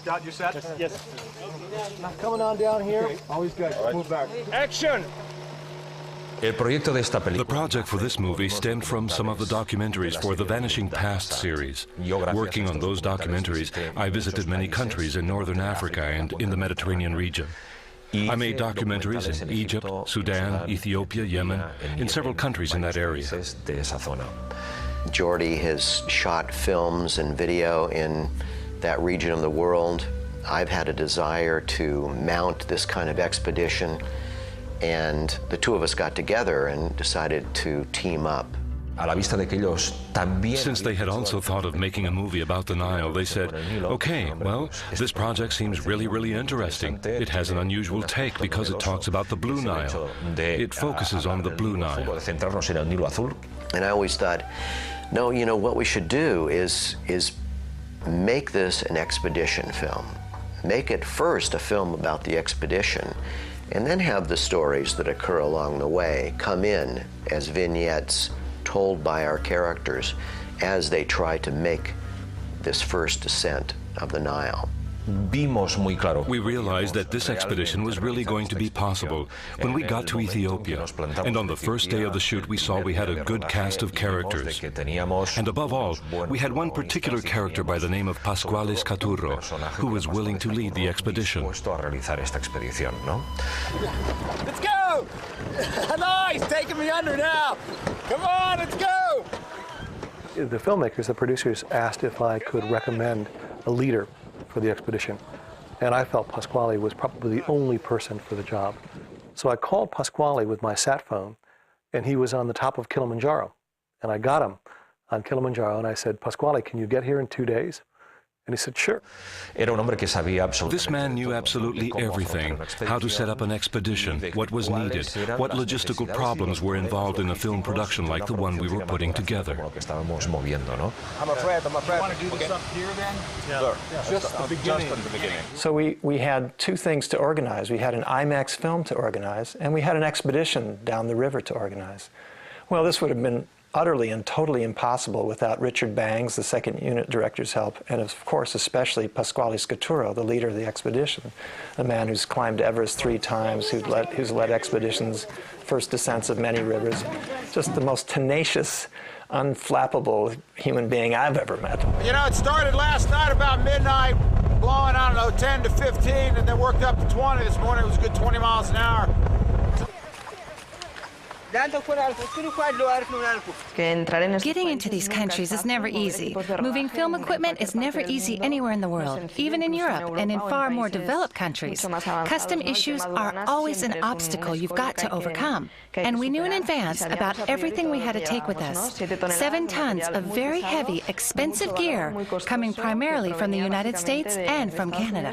Scott, you set? Yes. Coming on down here. Always good. Right. Move back. Action! The project for this movie stemmed from some of the documentaries for the Vanishing Past series. Working on those documentaries, I visited many countries in Northern Africa and in the Mediterranean region. I made documentaries in Egypt, Sudan, Ethiopia, Yemen, in several countries in that area. Jordy has shot films and video in that region of the world. I've had a desire to mount this kind of expedition, and the two of us got together and decided to team up. Since they had also thought of making a movie about the Nile, they said, okay, well, this project seems really interesting. It has an unusual take because it talks about the Blue Nile. It focuses on the Blue Nile. And I always thought, no, you know, what we should do is make this an expedition film. Make it first a film about the expedition, and then have the stories that occur along the way come in as vignettes told by our characters as they try to make this first descent of the Nile. We realized that this expedition was really going to be possible when we got to Ethiopia. And on the first day of the shoot, we saw we had a good cast of characters. And above all, we had one particular character by the name of Pasquale Scaturro, who was willing to lead the expedition. Let's go! Nice! Taking me under now! Come on, let's go! The filmmakers, the producers, asked if I could recommend a leader for the expedition. And I felt Pasquale was probably the only person for the job. So I called Pasquale with my sat phone, and he was on the top of Kilimanjaro. And I got him on Kilimanjaro, and I said, Pasquale, can you get here in 2 days? And he said, sure. This man knew absolutely everything, how to set up an expedition, what was needed, what logistical problems were involved in a film production like the one we were putting together. I'm afraid. You want to do this up here then? Yeah. Just at the beginning. So we had two things to organize. We had an IMAX film to organize, and we had an expedition down the river to organize. Well, this would have been utterly and totally impossible without Richard Bangs, the second unit director's help, and of course especially Pasquale Scaturro, the leader of the expedition, a man who's climbed Everest 3 times, who's led expeditions, first descents of many rivers, just the most tenacious, unflappable human being I've ever met. You know, it started last night about midnight, blowing, I don't know, 10 to 15, and then worked up to 20 this morning. It was a good 20 miles an hour. Getting into these countries is never easy. Moving film equipment is never easy anywhere in the world, even in Europe and in far more developed countries. Custom issues are always an obstacle you've got to overcome. And we knew in advance about everything we had to take with us. 7 tons of very heavy, expensive gear coming primarily from the United States and from Canada.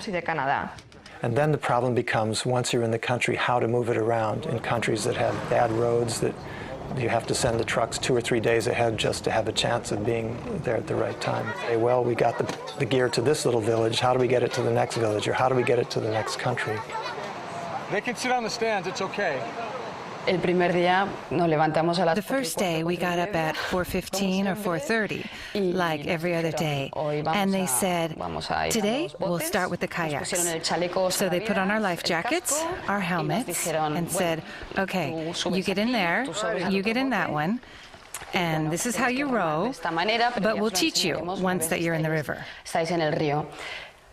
And then the problem becomes, once you're in the country, how to move it around in countries that have bad roads, that you have to send the trucks 2 or 3 days ahead just to have a chance of being there at the right time. Say, well, we got the gear to this little village, how do we get it to the next village, or how do we get it to the next country? They can sit on the stands, it's okay. The first day we got up at 4:15 or 4:30, like every other day, and they said, today we'll start with the kayaks. So they put on our life jackets, our helmets, and said, okay, you get in there, you get in that one, and this is how you row, but we'll teach you once that you're in the river.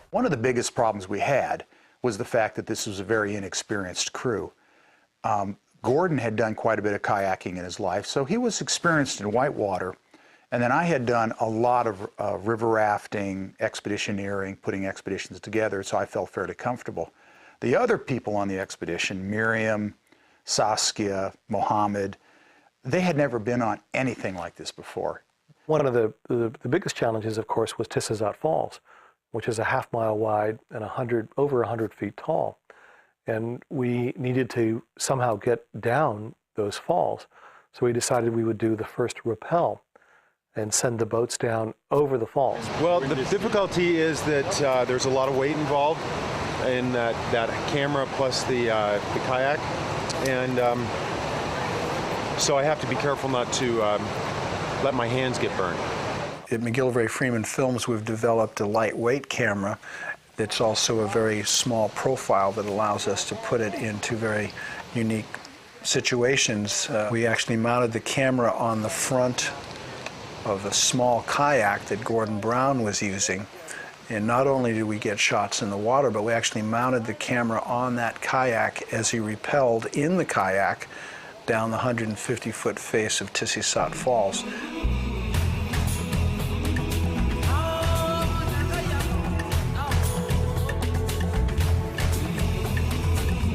One of the biggest problems we had was the fact that this was a very inexperienced crew. Gordon had done quite a bit of kayaking in his life, so he was experienced in whitewater. And then I had done a lot of river rafting, expeditioneering, putting expeditions together, so I felt fairly comfortable. The other people on the expedition, Miriam, Saskia, Mohammed, they had never been on anything like this before. One of the biggest challenges, of course, was Tissazat Falls, which is a half-mile wide and over 100 feet tall. And we needed to somehow get down those falls. So we decided we would do the first rappel and send the boats down over the falls. Well, the difficulty is that there's a lot of weight involved in that camera plus the kayak. And so I have to be careful not to let my hands get burned. At McGillivray Freeman Films, we've developed a lightweight camera that's also a very small profile that allows us to put it into very unique situations. We actually mounted the camera on the front of a small kayak that Gordon Brown was using. And not only did we get shots in the water, but we actually mounted the camera on that kayak as he rappelled in the kayak down the 150-foot face of Tissisat Falls.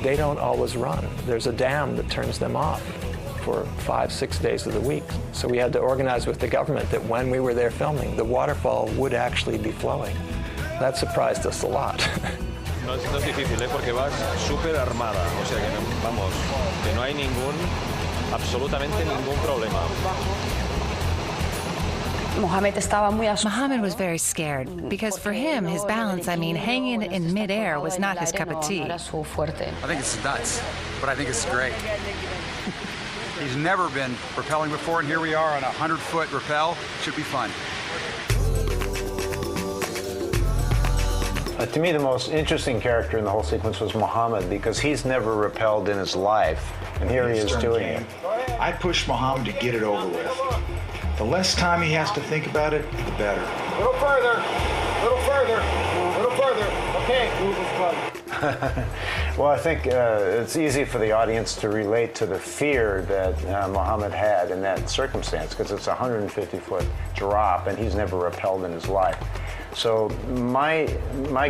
They don't always run. There's a dam that turns them off for 5-6 days of the week. So we had to organize with the government that when we were there filming, the waterfall would actually be flowing. That surprised us a lot. No es difícil, porque vas súper armada, o sea que vamos, que no hay absolutamente ningún problema. Mohammed was very scared because for him, his balance, hanging in midair was not his cup of tea. I think it's nuts, but I think it's great. He's never been rappelling before, and here we are on a 100-foot rappel. Should be fun. To me, the most interesting character in the whole sequence was Mohammed, because he's never rappelled in his life, and here he is doing it. I pushed Mohammed to get it over with. The less time he has to think about it, the better. A little further, a little further, a little further. Okay, move this button. Well, I think it's easy for the audience to relate to the fear that Mohammed had in that circumstance, because it's a 150-foot drop, and he's never rappelled in his life. So my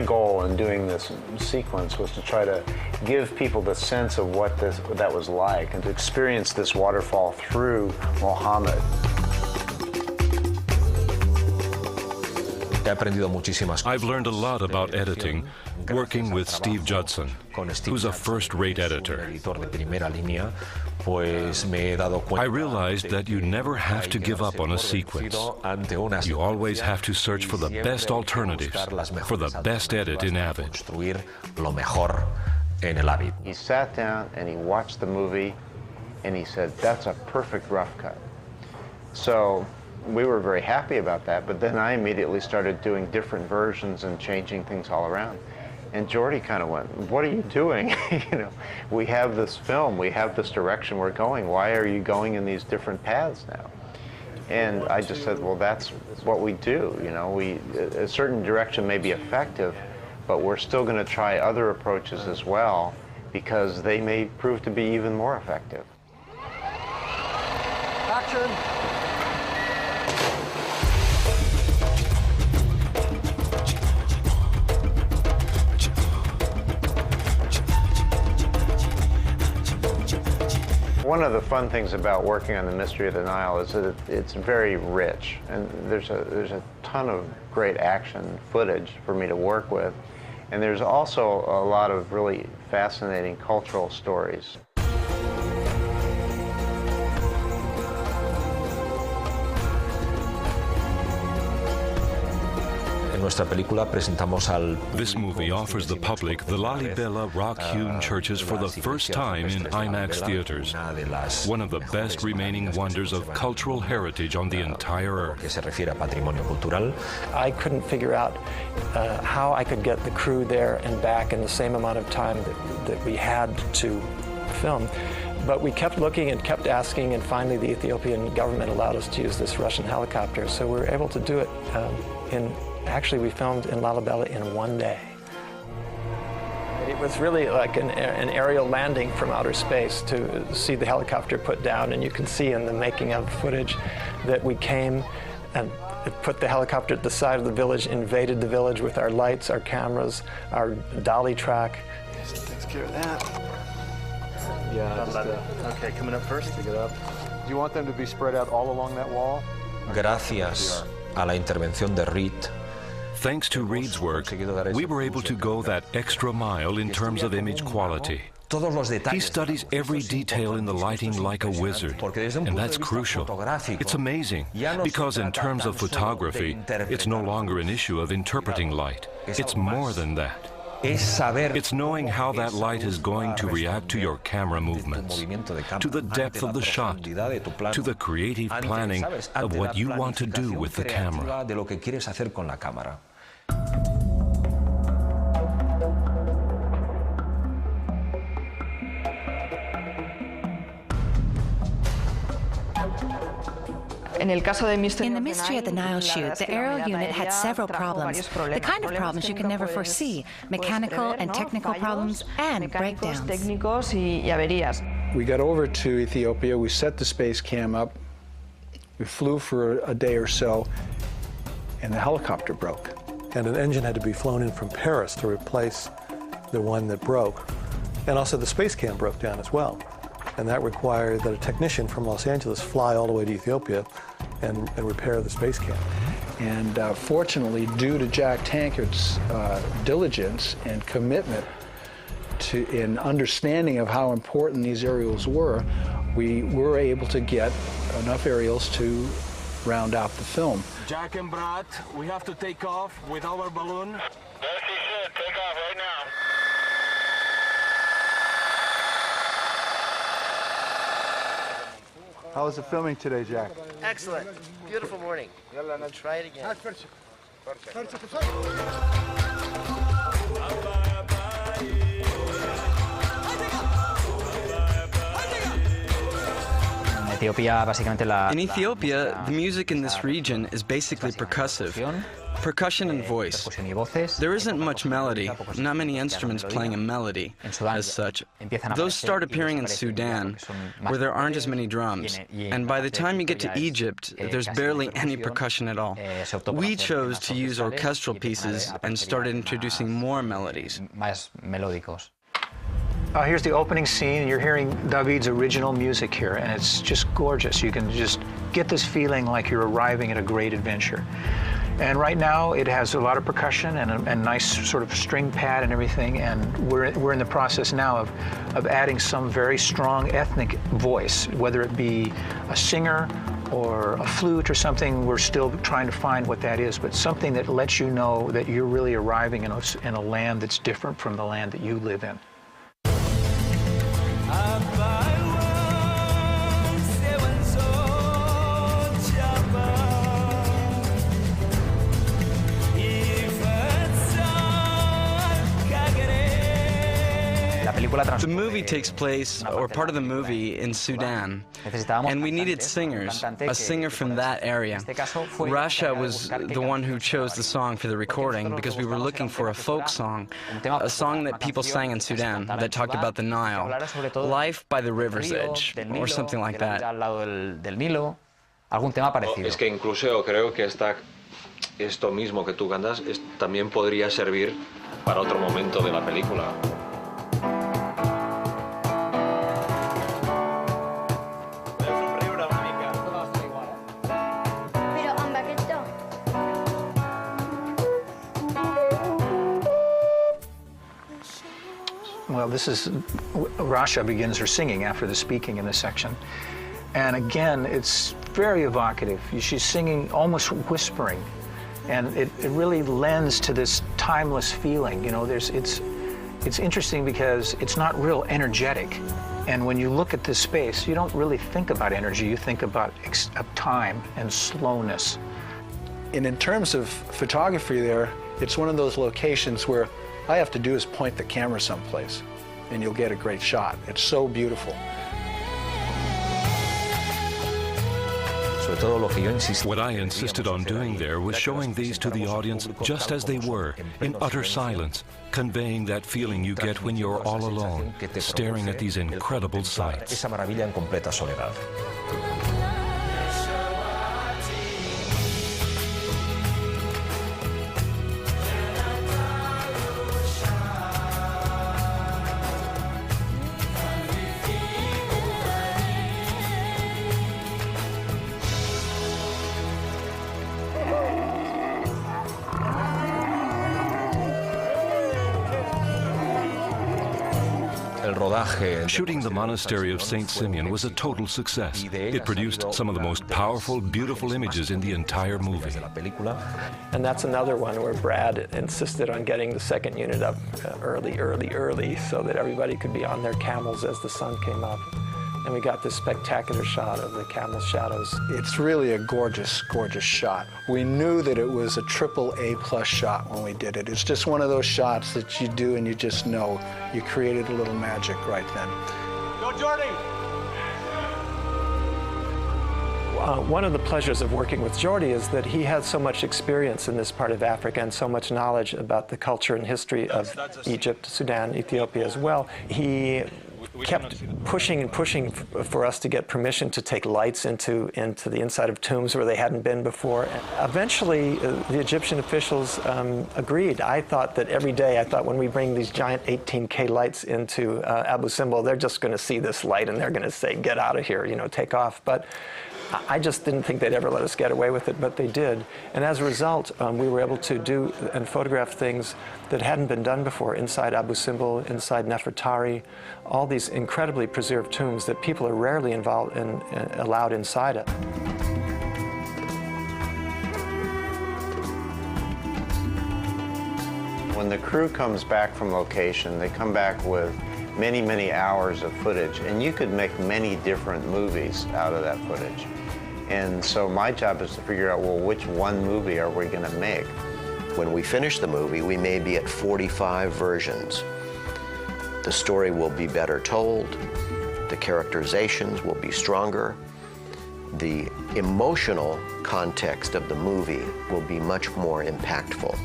goal in doing this sequence was to try to give people the sense of what that was like, and to experience this waterfall through Mohammed. I've learned a lot about editing working with Steve Judson, who's a first-rate editor. I realized that you never have to give up on a sequence. You always have to search for the best alternatives, for the best edit in Avid. He sat down and he watched the movie and he said, "That's a perfect rough cut." So we were very happy about that, but then I immediately started doing different versions and changing things all around. And Jordy kind of went, "What are you doing? We have this film, we have this direction we're going. Why are you going in these different paths now?" And I just said, well, that's what we do. A certain direction may be effective, but we're still going to try other approaches as well, because they may prove to be even more effective. Action. One of the fun things about working on The Mystery of the Nile is that it's very rich, and there's a ton of great action footage for me to work with, and there's also a lot of really fascinating cultural stories. This movie offers the public the Lalibela rock-hewn churches for the first time in IMAX theaters, one of the best remaining wonders of cultural heritage on the entire earth. I couldn't figure out how I could get the crew there and back in the same amount of time that we had to film. But we kept looking and kept asking, and finally the Ethiopian government allowed us to use this Russian helicopter, so we were able to do it Actually, we filmed in Lalibela in one day. It was really like an aerial landing from outer space to see the helicopter put down, and you can see in the making of footage that we came and put the helicopter at the side of the village, invaded the village with our lights, our cameras, our dolly track. This takes care of that. Yeah, okay, coming up first, pick it up. Do you want them to be spread out all along that wall? Gracias a la intervención de Reed. Thanks to Reed's work, we were able to go that extra mile in terms of image quality. He studies every detail in the lighting like a wizard, and that's crucial. It's amazing, because in terms of photography, it's no longer an issue of interpreting light. It's more than that. It's knowing how that light is going to react to your camera movements, to the depth of the shot, to the creative planning of what you want to do with the camera. In the Mystery of the Nile shoot, the aerial unit had several problems, the kind of problems you can never foresee, mechanical and technical problems, and breakdowns. We got over to Ethiopia, we set the space cam up, we flew for a day or so, and the helicopter broke. And an engine had to be flown in from Paris to replace the one that broke. And also the space cam broke down as well. And that required that a technician from Los Angeles fly all the way to Ethiopia and repair the space cam. And fortunately, due to Jack Tankert's diligence and commitment in understanding of how important these aerials were, we were able to get enough aerials to round out the film. Jack and Brad, we have to take off with our balloon. Yes, he should. Take off right now. How was the filming today, Jack? Excellent. Beautiful morning. Try it again. In Ethiopia, the music in this region is basically percussive. Percussion and voice. There isn't much melody, not many instruments playing a melody as such. Those start appearing in Sudan, where there aren't as many drums. And by the time you get to Egypt, there's barely any percussion at all. We chose to use orchestral pieces and started introducing more melodies. Here's the opening scene, and you're hearing David's original music here, and it's just gorgeous. You can just get this feeling like you're arriving at a great adventure. And right now, it has a lot of percussion and a nice sort of string pad and everything, and we're in the process now of adding some very strong ethnic voice, whether it be a singer or a flute or something. We're still trying to find what that is, but something that lets you know that you're really arriving in a land that's different from the land that you live in. The movie takes place, or part of the movie, in Sudan, and we needed singers, a singer from that area. Rasha was the one who chose the song for the recording because we were looking for a folk song, a song that people sang in Sudan that talked about the Nile, life by the river's edge, or something like that. Es que incluso creo que esto mismo que tú cantas también podría servir para otro momento de la película. Well, this is, Rasha begins her singing after the speaking in this section. And again, it's very evocative. She's singing almost whispering. And it really lends to this timeless feeling. You know, it's interesting because it's not real energetic. And when you look at this space, you don't really think about energy. You think about time and slowness. And in terms of photography there, it's one of those locations where all I have to do is point the camera someplace, and you'll get a great shot. It's so beautiful. What I insisted on doing there was showing these to the audience just as they were, in utter silence, conveying that feeling you get when you're all alone, staring at these incredible sights. Shooting the monastery of St. Simeon was a total success. It produced some of the most powerful, beautiful images in the entire movie. And that's another one where Brad insisted on getting the second unit up early, so that everybody could be on their camels as the sun came up. And we got this spectacular shot of the camel's shadows. It's really a gorgeous, gorgeous shot. We knew that it was a AAA+ shot when we did it. It's just one of those shots that you do and you just know you created a little magic right then. Go, Jordy! One of the pleasures of working with Jordy is that he has so much experience in this part of Africa and so much knowledge about the culture and history of Egypt, Sudan, Ethiopia as well. He kept pushing and pushing for us to get permission to take lights into the inside of tombs where they hadn't been before. And eventually, the Egyptian officials agreed. I thought that every day, when we bring these giant 18K lights into Abu Simbel, they're just going to see this light and they're going to say, get out of here, take off. But I just didn't think they'd ever let us get away with it, but they did. And as a result, we were able to do and photograph things that hadn't been done before inside Abu Simbel, inside Nefertari, all these incredibly preserved tombs that people are rarely involved in, allowed inside it. When the crew comes back from location, they come back with many, many hours of footage, and you could make many different movies out of that footage. And so my job is to figure out, well, which one movie are we going to make? When we finish the movie, we may be at 45 versions. The story will be better told, the characterizations will be stronger, the emotional context of the movie will be much more impactful.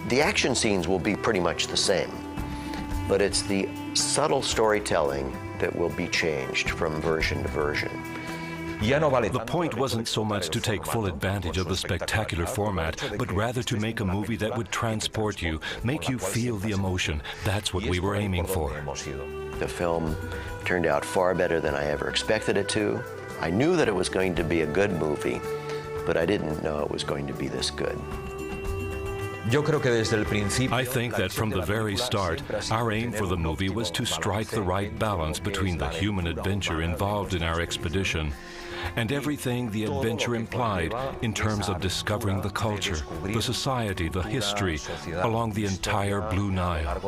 The action scenes will be pretty much the same, but it's the subtle storytelling that will be changed from version to version. The point wasn't so much to take full advantage of the spectacular format, but rather to make a movie that would transport you, make you feel the emotion. That's what we were aiming for. The film turned out far better than I ever expected it to. I knew that it was going to be a good movie, but I didn't know it was going to be this good. I think that from the very start, our aim for the movie was to strike the right balance between the human adventure involved in our expedition and everything the adventure implied in terms of discovering the culture, the society, the history along the entire Blue Nile.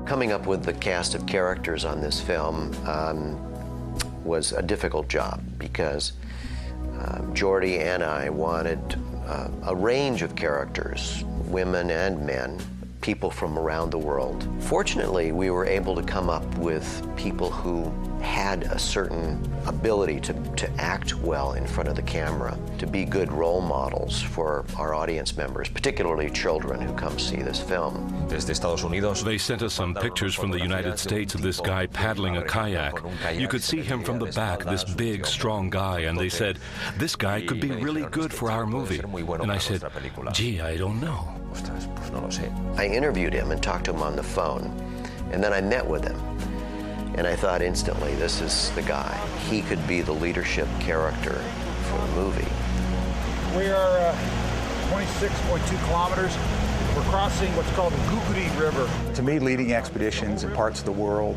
Coming up with the cast of characters on this film was a difficult job because Jordy and I wanted a range of characters, women and men, people from around the world. Fortunately, we were able to come up with people who had a certain ability to act well in front of the camera, to be good role models for our audience members, particularly children who come see this film. They sent us some pictures from the United States of this guy paddling a kayak. You could see him from the back, this big, strong guy, and they said, this guy could be really good for our movie. And I said, gee, I don't know. I interviewed him and talked to him on the phone, and then I met with him. And I thought instantly, this is the guy. He could be the leadership character for the movie. We are 26.2 kilometers. We're crossing what's called the Guguri River. To me, leading expeditions in parts of the world,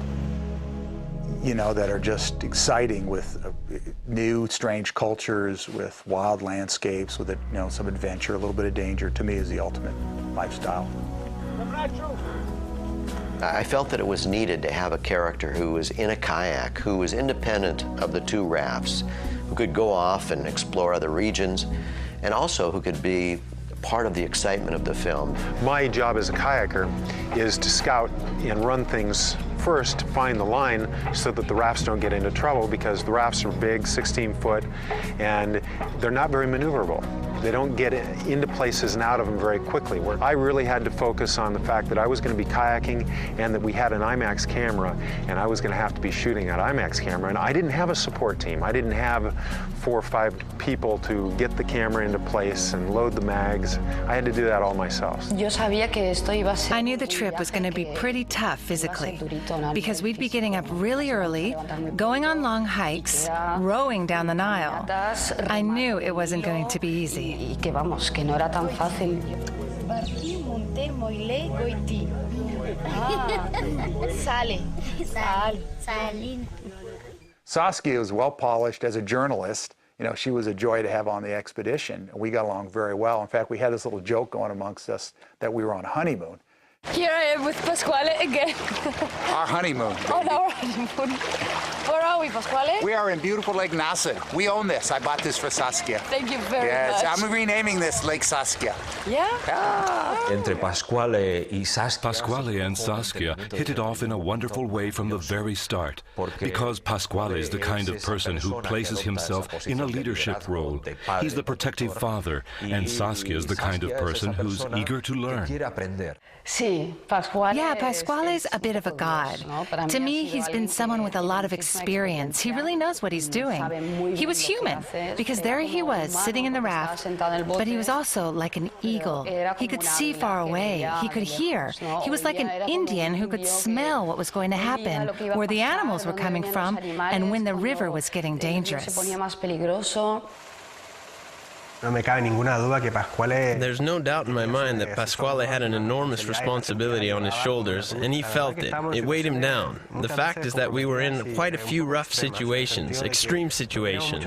that are just exciting with new, strange cultures, with wild landscapes, with some adventure, a little bit of danger, to me is the ultimate lifestyle. I felt that it was needed to have a character who was in a kayak, who was independent of the two rafts, who could go off and explore other regions, and also who could be part of the excitement of the film. My job as a kayaker is to scout and run things first, find the line so that the rafts don't get into trouble, because the rafts are big, 16 foot, and they're not very maneuverable. They don't get into places and out of them very quickly. Where I really had to focus on the fact that I was going to be kayaking and that we had an IMAX camera and I was going to have to be shooting that IMAX camera. And I didn't have a support team. I didn't have 4 or 5 people to get the camera into place and load the mags. I had to do that all myself. I knew the trip was going to be pretty tough physically because we'd be getting up really early, going on long hikes, rowing down the Nile. I knew it wasn't going to be easy. Saskia was well polished as a journalist. You know, she was a joy to have on the expedition. We got along very well. In fact, we had this little joke going amongst us that we were on a honeymoon. Here I am with Pasquale again. Our honeymoon. On our honeymoon. Where are we, Pasquale? We are in beautiful Lake Nasser. We own this. I bought this for Saskia. Thank you very much. much. I'm renaming this Lake Saskia. Yeah? Entre Pasquale and Saskia hit it off in a wonderful way from the very start, because Pasquale is the kind of person who places himself in a leadership role. He's the protective father, and Saskia is the kind of person who's eager to learn. Yeah, Pasquale's a bit of a god. To me, he's been someone with a lot of experience. He really knows what he's doing. He was human, because there he was, sitting in the raft, but he was also like an eagle. He could see far away. He could hear. He was like an Indian who could smell what was going to happen, where the animals were coming from, and when the river was getting dangerous. There's no doubt in my mind that Pasquale had an enormous responsibility on his shoulders, and he felt it. It weighed him down. The fact is that we were in quite a few rough situations, extreme situations.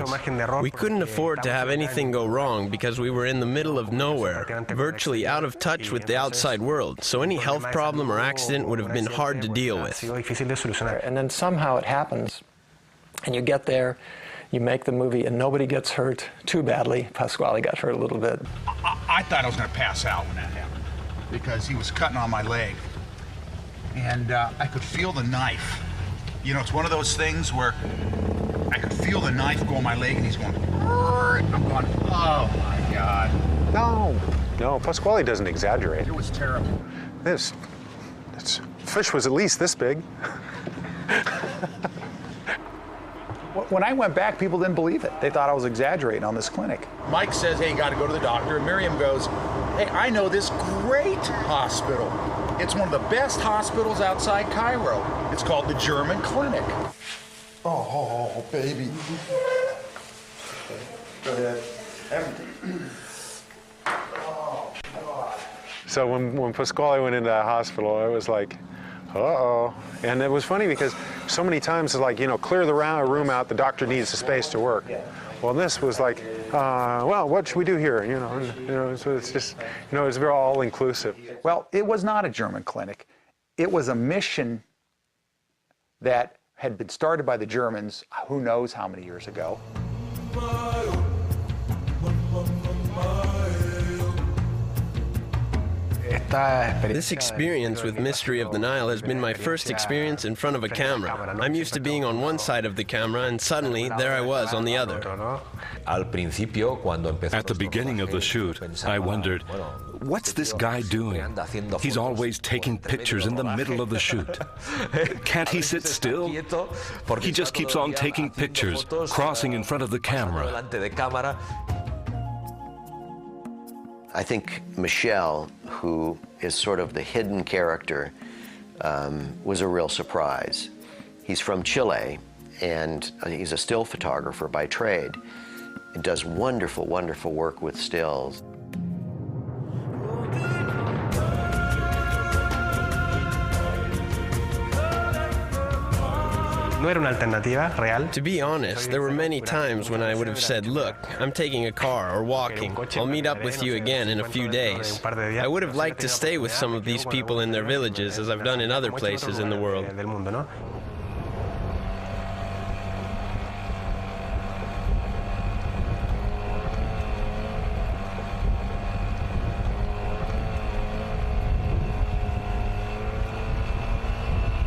We couldn't afford to have anything go wrong because we were in the middle of nowhere, virtually out of touch with the outside world, so any health problem or accident would have been hard to deal with. And then somehow it happens, and you get there, you make the movie, and nobody gets hurt too badly. Pasquale got hurt a little bit. I thought I was going to pass out when that happened because he was cutting on my leg. And I could feel the knife. You know, it's one of those things where I could feel the knife go on my leg and he's going, I'm going, oh my God. No, Pasquale doesn't exaggerate. It was terrible. This fish was at least this big. When I went back, people didn't believe it. They thought I was exaggerating on this clinic. Mike says, hey, you got to go to the doctor. And Miriam goes, hey, I know this great hospital. It's one of the best hospitals outside Cairo. It's called the German Clinic. Oh, baby. Go ahead. Oh, God. So when Pasquale went into that hospital, I was like, uh-oh. And it was funny because so many times it's like, you know, clear the room out, the doctor needs the space to work. Well, this was like, well, what should we do here? You know, so it's just, you know, it's very all-inclusive. Well, it was not a German clinic. It was a mission that had been started by the Germans, who knows how many years ago. This experience with Mystery of the Nile has been my first experience in front of a camera. I'm used to being on one side of the camera, and suddenly there I was on the other. At the beginning of the shoot, I wondered, what's this guy doing? He's always taking pictures in the middle of the shoot. Can't he sit still? He just keeps on taking pictures, crossing in front of the camera. I think Michel, who is sort of the hidden character, was a real surprise. He's from Chile, and he's a still photographer by trade. He does wonderful, wonderful work with stills. To be honest, there were many times when I would have said, look, I'm taking a car or walking. I'll meet up with you again in a few days. I would have liked to stay with some of these people in their villages, as I've done in other places in the world.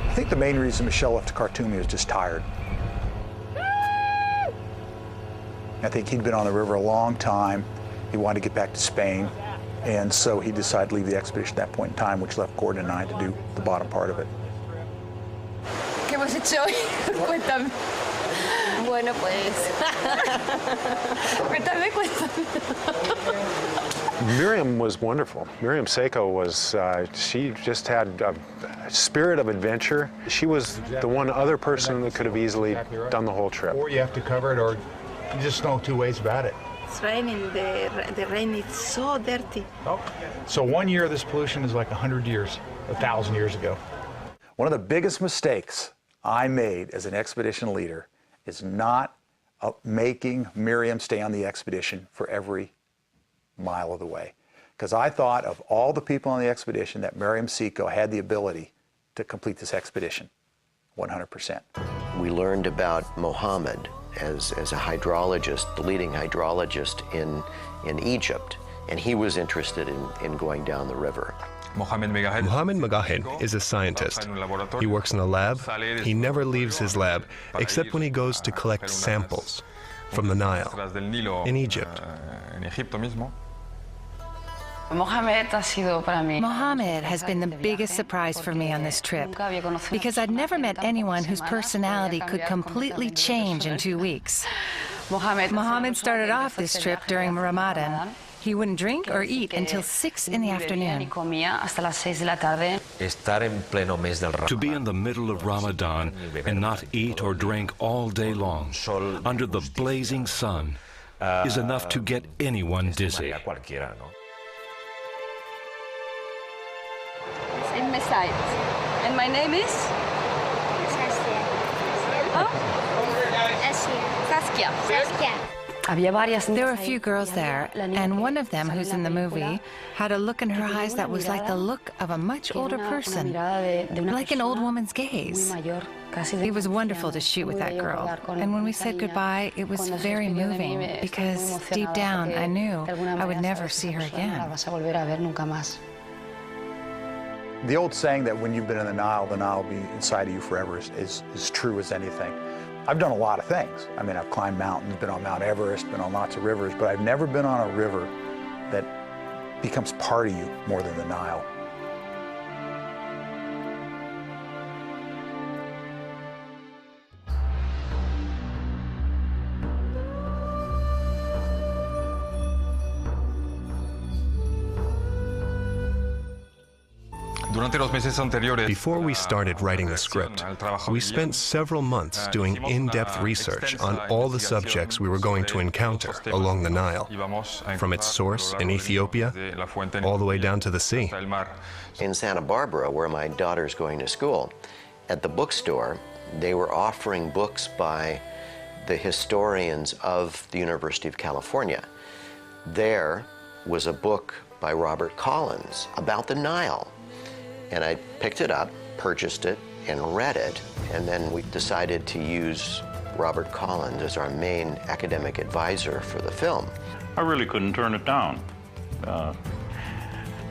I think the main reason Michel left Khartoum, he was just tired. I think he'd been on the river a long time, He wanted to get back to Spain, and so he decided to leave the expedition at that point in time, which left Gordon and I to do the bottom part of it. ¿Qué hemos hecho hoy? Cuéntame. Bueno, pues. Cuéntame. Miriam was wonderful. Miriam Seiko was, she just had a spirit of adventure. She was the one other person that could have easily done the whole trip. Or you have to cover it, or you just know two ways about it. It's raining. The rain is so dirty. Oh. So 1 year of this pollution is like 100 years, 1,000 years ago. One of the biggest mistakes I made as an expedition leader is not making Miriam stay on the expedition for every mile of the way. Because I thought of all the people on the expedition that Miriam Seiko had the ability to complete this expedition, 100%. We learned about Mohammed as a hydrologist, the leading hydrologist in Egypt, and he was interested in going down the river. Mohammed Megahed is a scientist. He works in a lab. He never leaves his lab except when he goes to collect samples from the Nile in Egypt. Mohammed has been the biggest surprise for me on this trip because I'd never met anyone whose personality could completely change in 2 weeks. Mohammed started off this trip during Ramadan. He wouldn't drink or eat until 6 in the afternoon. To be in the middle of Ramadan and not eat or drink all day long under the blazing sun is enough to get anyone dizzy. In my side. And my name is? Saskia. Oh? Saskia. There were a few girls there, and one of them, who's in the movie, had a look in her eyes that was like the look of a much older person, like an old woman's gaze. It was wonderful to shoot with that girl, and when we said goodbye, it was very moving, because deep down I knew I would never see her again. The old saying that when you've been in the Nile will be inside of you forever is true as anything. I've done a lot of things. I mean, I've climbed mountains, been on Mount Everest, been on lots of rivers, but I've never been on a river that becomes part of you more than the Nile. Before we started writing the script, we spent several months doing in-depth research on all the subjects we were going to encounter along the Nile, from its source in Ethiopia all the way down to the sea. In Santa Barbara, where my daughter's going to school, at the bookstore, they were offering books by the historians of the University of California. There was a book by Robert Collins about the Nile. And I picked it up, purchased it, and read it, and then we decided to use Robert Collins as our main academic advisor for the film. I really couldn't turn it down.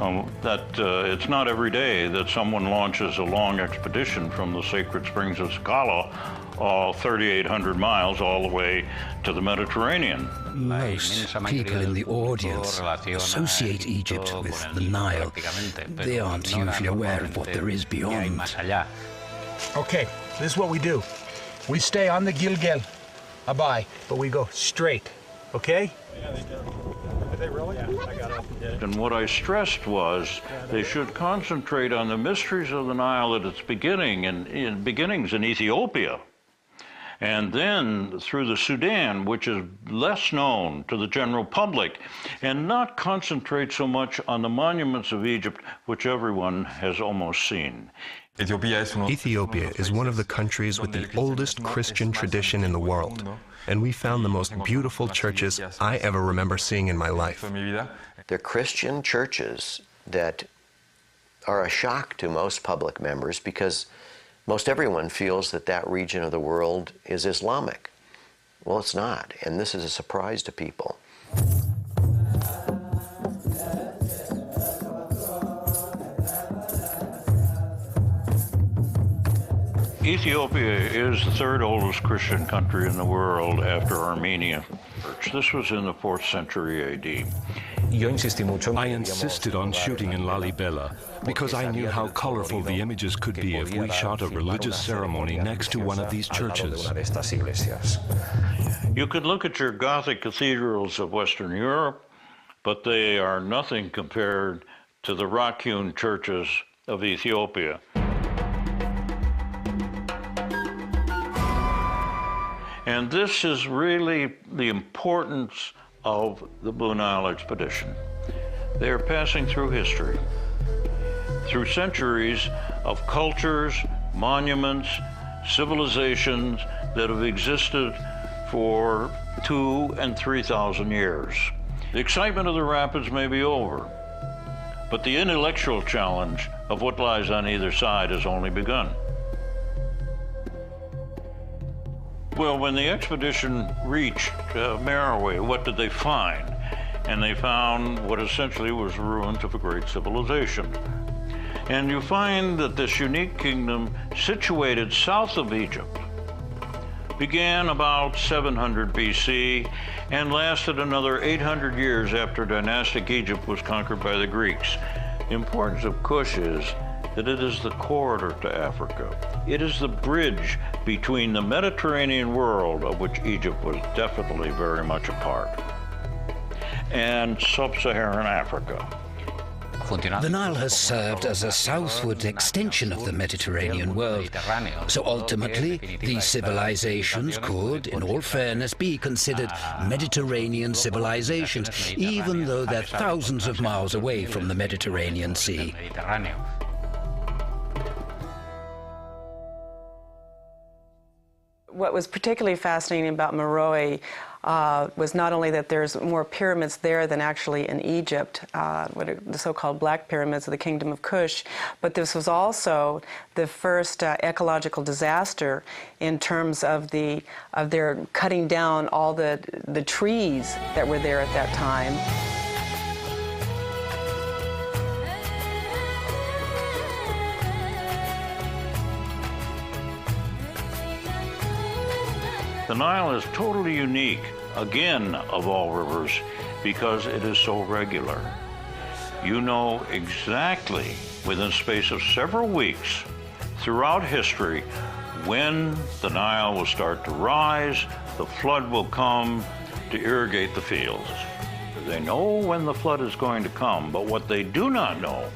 It's not every day that someone launches a long expedition from the sacred springs of Sakala, all 3,800 miles, all the way to the Mediterranean. Most people in the audience associate Egypt with the Nile. They aren't usually aware of what there is beyond. Okay, this is what we do. We stay on the Gilgel, Abai, but we go straight, okay? And what I stressed was they should concentrate on the mysteries of the Nile at its beginning and beginnings in Ethiopia. And then through the Sudan, which is less known to the general public, and not concentrate so much on the monuments of Egypt, which everyone has almost seen. Ethiopia is one of the countries with the oldest Christian tradition in the world, and we found the most beautiful churches I ever remember seeing in my life. They're Christian churches that are a shock to most public members because most everyone feels that that region of the world is Islamic. Well, it's not, and this is a surprise to people. Ethiopia is the third oldest Christian country in the world after Armenia. church. This was in the 4th century AD. I insisted on shooting in Lalibela because I knew how colorful the images could be if we shot a religious ceremony next to one of these churches. You could look at your Gothic cathedrals of Western Europe, but they are nothing compared to the rock-hewn churches of Ethiopia. And this is really the importance of the Blue Nile expedition. They are passing through history, through centuries of cultures, monuments, civilizations that have existed for 2,000 and 3,000 years. The excitement of the rapids may be over, but the intellectual challenge of what lies on either side has only begun. Well, when the expedition reached Merowe, what did they find? And they found what essentially was ruins of a great civilization. And you find that this unique kingdom, situated south of Egypt, began about 700 BC and lasted another 800 years after dynastic Egypt was conquered by the Greeks. The importance of Kush is that it is the corridor to Africa. It is the bridge between the Mediterranean world, of which Egypt was definitely very much a part, and sub-Saharan Africa. The Nile has served as a southward extension of the Mediterranean world, so ultimately these civilizations could, in all fairness, be considered Mediterranean civilizations, even though they're thousands of miles away from the Mediterranean Sea. What was particularly fascinating about Meroe was not only that there's more pyramids there than actually in Egypt, the so-called Black Pyramids of the Kingdom of Kush, but this was also the first ecological disaster in terms of their cutting down all the trees that were there at that time. The Nile is totally unique, again, of all rivers, because it is so regular. You know exactly, within the space of several weeks, throughout history, when the Nile will start to rise, the flood will come to irrigate the fields. They know when the flood is going to come, but what they do not know,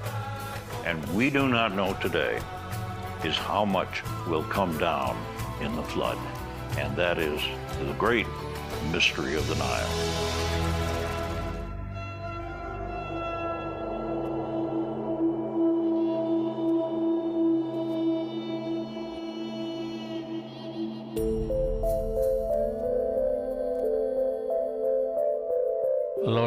and we do not know today, is how much will come down in the flood. And that is the great mystery of the Nile.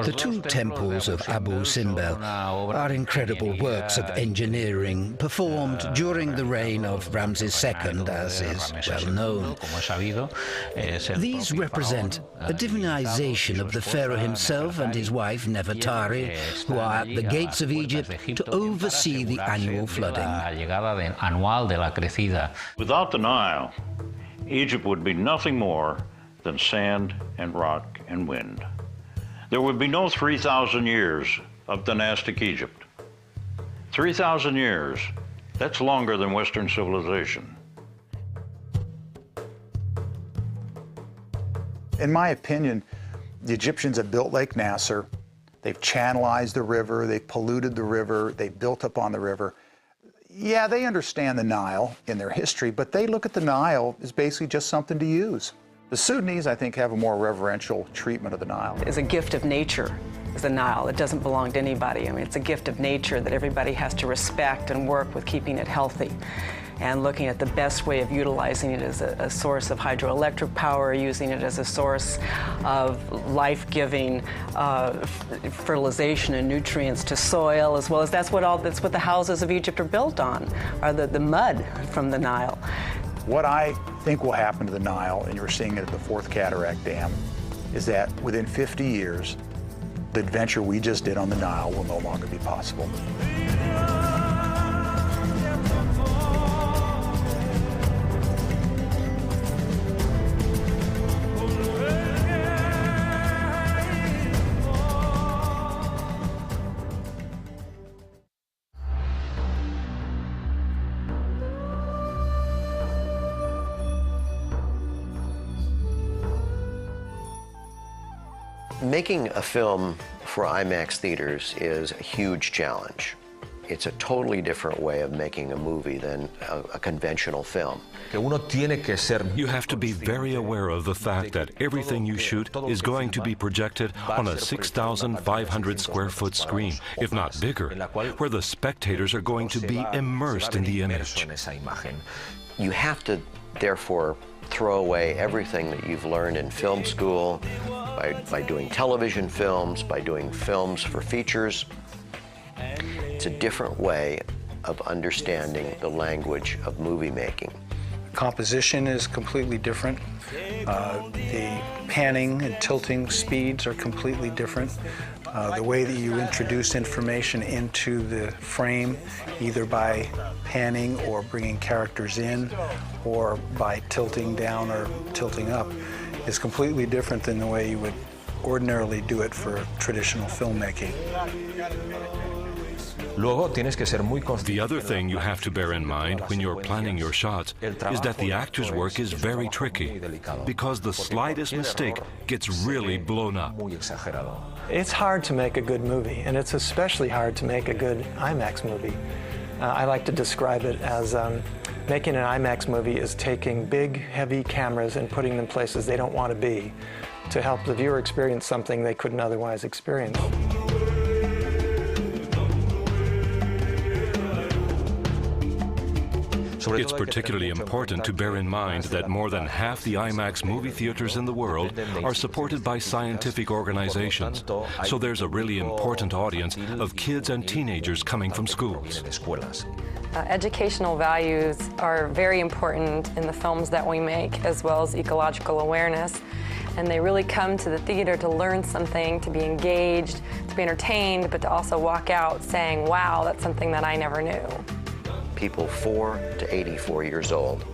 The two temples of Abu Simbel are incredible works of engineering performed during the reign of Ramses II, as is well known. These represent a divinization of the pharaoh himself and his wife Nefertari, who are at the gates of Egypt to oversee the annual flooding. Without the Nile, Egypt would be nothing more than sand and rock and wind. There would be no 3,000 years of dynastic Egypt. 3,000 years, that's longer than Western civilization. In my opinion, the Egyptians have built Lake Nasser, they've channelized the river, they've polluted the river, they've built up on the river. Yeah, they understand the Nile in their history, but they look at the Nile as basically just something to use. The Sudanese, I think, have a more reverential treatment of the Nile. It's a gift of nature, is the Nile. It doesn't belong to anybody. I mean, it's a gift of nature that everybody has to respect and work with keeping it healthy and looking at the best way of utilizing it as a source of hydroelectric power, using it as a source of life-giving fertilization and nutrients to soil, as well as that's what the houses of Egypt are built on, are the mud from the Nile. What I think will happen to the Nile, and you're seeing it at the Fourth Cataract Dam, is that within 50 years, the adventure we just did on the Nile will no longer be possible. Making a film for IMAX theaters is a huge challenge. It's a totally different way of making a movie than a conventional film. You have to be very aware of the fact that everything you shoot is going to be projected on a 6,500 square foot screen, if not bigger, where the spectators are going to be immersed in the image. You have to, therefore, throw away everything that you've learned in film school, by doing television films, by doing films for features. It's a different way of understanding the language of movie making. Composition is completely different. The panning and tilting speeds are completely different. The way that you introduce information into the frame, either by panning or bringing characters in, or by tilting down or tilting up, is completely different than the way you would ordinarily do it for traditional filmmaking. The other thing you have to bear in mind when you're planning your shots is that the actor's work is very tricky, because the slightest mistake gets really blown up. It's hard to make a good movie, and it's especially hard to make a good IMAX movie. I like to describe it as making an IMAX movie is taking big, heavy cameras and putting them places they don't want to be to help the viewer experience something they couldn't otherwise experience. It's particularly important to bear in mind that more than half the IMAX movie theaters in the world are supported by scientific organizations, so there's a really important audience of kids and teenagers coming from schools. Educational values are very important in the films that we make, as well as ecological awareness. And they really come to the theater to learn something, to be engaged, to be entertained, but to also walk out saying, wow, that's something that I never knew. People 4 to 84 years old.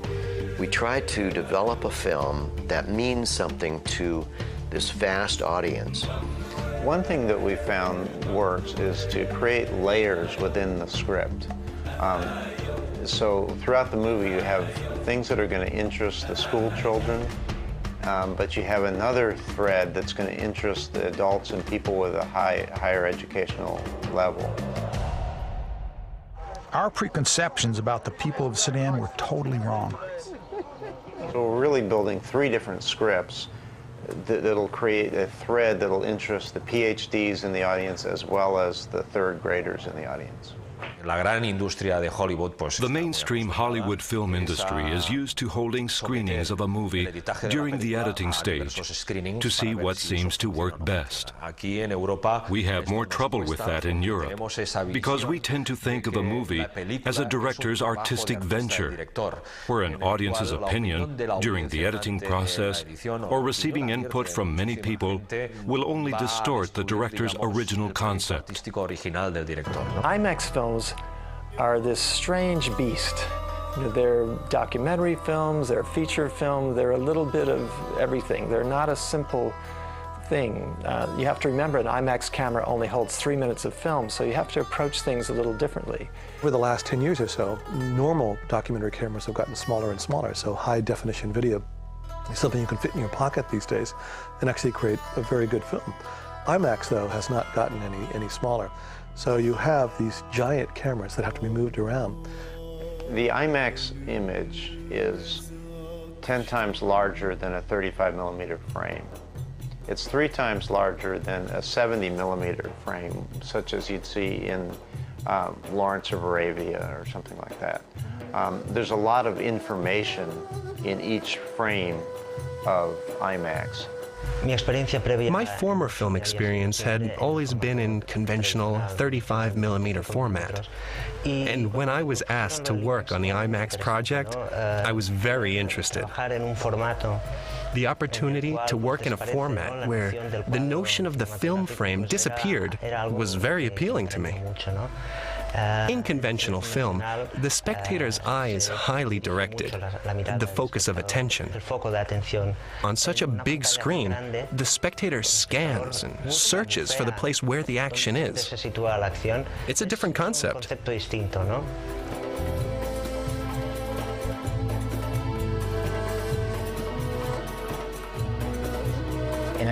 We try to develop a film that means something to this vast audience. One thing that we found works is to create layers within the script. So throughout the movie you have things that are going to interest the school children, but you have another thread that's going to interest the adults and people with a higher educational level. Our preconceptions about the people of Sudan were totally wrong. So we're really building 3 different scripts that'll create a thread that'll interest the PhDs in the audience as well as the 3rd graders in the audience. The mainstream Hollywood film industry is used to holding screenings of a movie during the editing stage to see what seems to work best. We have more trouble with that in Europe because we tend to think of a movie as a director's artistic venture, where an audience's opinion during the editing process or receiving input from many people will only distort the director's original concept. IMAX films are this strange beast. You know, they're documentary films, they're feature film, they're a little bit of everything. They're not a simple thing. You have to remember an IMAX camera only holds 3 minutes of film, so you have to approach things a little differently. Over the last 10 years or so, normal documentary cameras have gotten smaller and smaller, so high definition video is something you can fit in your pocket these days and actually create a very good film. IMAX, though, has not gotten any smaller. So you have these giant cameras that have to be moved around. The IMAX image is 10 times larger than a 35mm frame. It's 3 times larger than a 70mm frame, such as you'd see in Lawrence of Arabia or something like that. There's a lot of information in each frame of IMAX. My former film experience had always been in conventional 35mm format. And when I was asked to work on the IMAX project, I was very interested. The opportunity to work in a format where the notion of the film frame disappeared was very appealing to me. In conventional film, the spectator's eye is highly directed, the focus of attention. On such a big screen, the spectator scans and searches for the place where the action is. It's a different concept.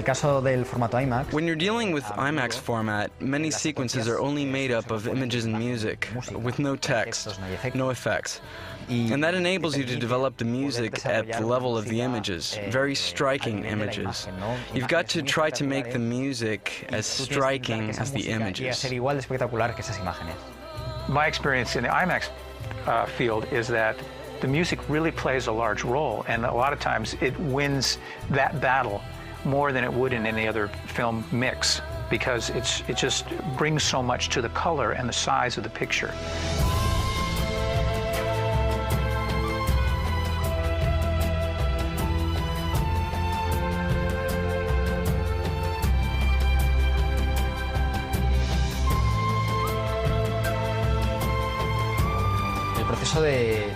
When you're dealing with IMAX format, many sequences are only made up of images and music, with no text, no effects. And that enables you to develop the music at the level of the images, very striking images. You've got to try to make the music as striking as the images. My experience in the IMAX field is that the music really plays a large role, and a lot of times it wins that battle more than it would in any other film mix, because it just brings so much to the color and the size of the picture.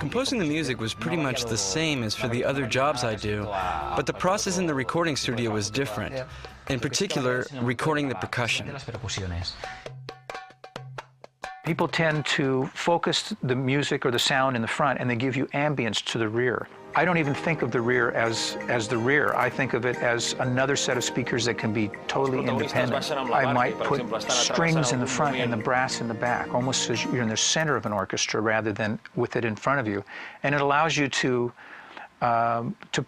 Composing the music was pretty much the same as for the other jobs I do, but the process in the recording studio was different. In particular, recording the percussion. People tend to focus the music or the sound in the front, and they give you ambience to the rear. I don't even think of the rear as the rear. I think of it as another set of speakers that can be totally independent. I might put strings in the front and the brass in the back, almost as you're in the center of an orchestra rather than with it in front of you. And it allows you to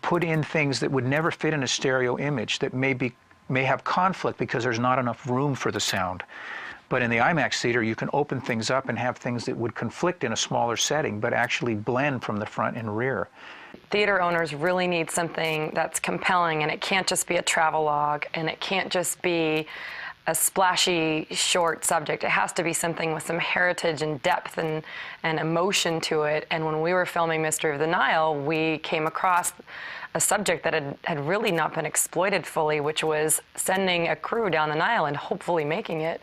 put in things that would never fit in a stereo image, that may have conflict because there's not enough room for the sound. But in the IMAX theater, you can open things up and have things that would conflict in a smaller setting, but actually blend from the front and rear. Theater owners really need something that's compelling, and it can't just be a travelogue, and it can't just be a splashy, short subject. It has to be something with some heritage and depth and emotion to it. And when we were filming Mystery of the Nile, we came across a subject that had really not been exploited fully, which was sending a crew down the Nile and hopefully making it.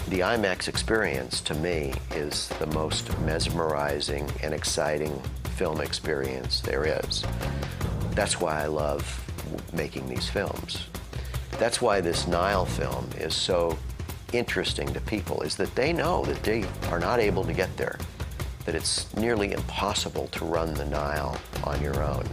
The IMAX experience, to me, is the most mesmerizing and exciting film experience there is. That's why I love making these films. That's why this Nile film is so interesting to people, is that they know that they are not able to get there, that it's nearly impossible to run the Nile on your own.